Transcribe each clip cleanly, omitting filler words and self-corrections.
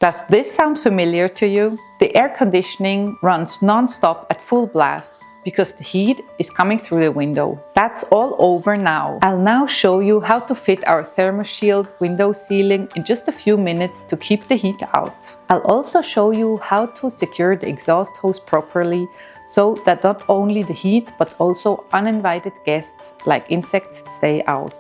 Does this sound familiar to you? The air conditioning runs non-stop at full blast because the heat is coming through the window. That's all over now. I'll now show you how to fit our ThermoShield window sealing in just a few minutes to keep the heat out. I'll also show you how to secure the exhaust hose properly so that not only the heat but also uninvited guests like insects stay out.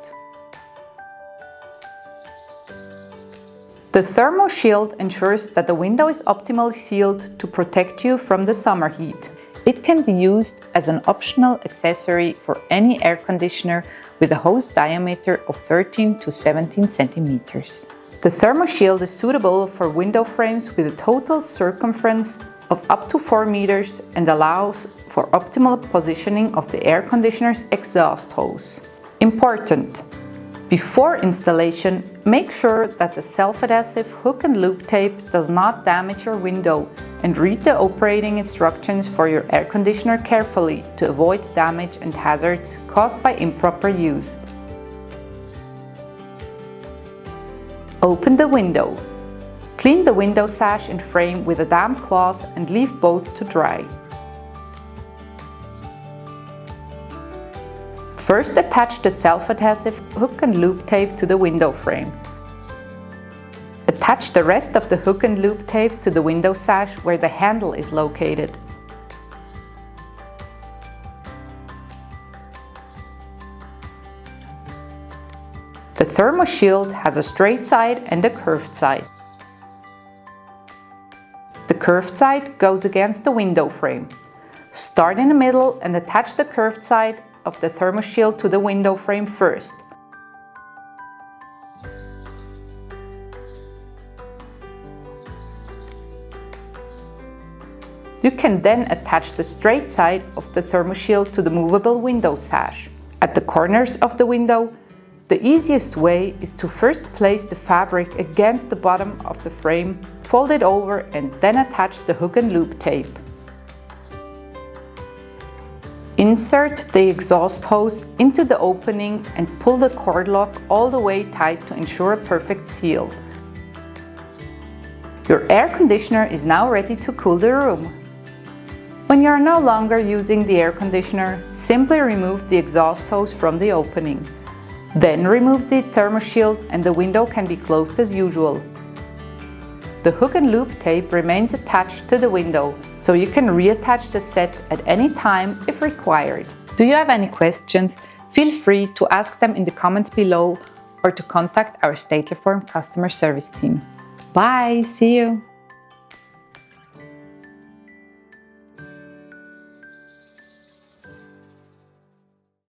The ThermoShield ensures that the window is optimally sealed to protect you from the summer heat. It can be used as an optional accessory for any air conditioner with a hose diameter of 13 to 17 centimeters. The ThermoShield is suitable for window frames with a total circumference of up to 4 meters and allows for optimal positioning of the air conditioner's exhaust hose. Important! Before installation, make sure that the self-adhesive hook and loop tape does not damage your window and read the operating instructions for your air conditioner carefully to avoid damage and hazards caused by improper use. Open the window. Clean the window sash and frame with a damp cloth and leave both to dry. First, attach the self-adhesive hook and loop tape to the window frame. Attach the rest of the hook and loop tape to the window sash where the handle is located. The ThermoShield has a straight side and a curved side. The curved side goes against the window frame. Start in the middle and attach the curved side of the ThermoShield to the window frame first. You can then attach the straight side of the ThermoShield to the movable window sash. At the corners of the window, the easiest way is to first place the fabric against the bottom of the frame, fold it over and then attach the hook and loop tape. Insert the exhaust hose into the opening and pull the cord lock all the way tight to ensure a perfect seal. Your air conditioner is now ready to cool the room. When you are no longer using the air conditioner, simply remove the exhaust hose from the opening. Then remove the ThermoShield and the window can be closed as usual. The hook and loop tape remains attached to the window, so you can reattach the set at any time if required. Do you have any questions? Feel free to ask them in the comments below or to contact our Statler Form customer service team. Bye, see you!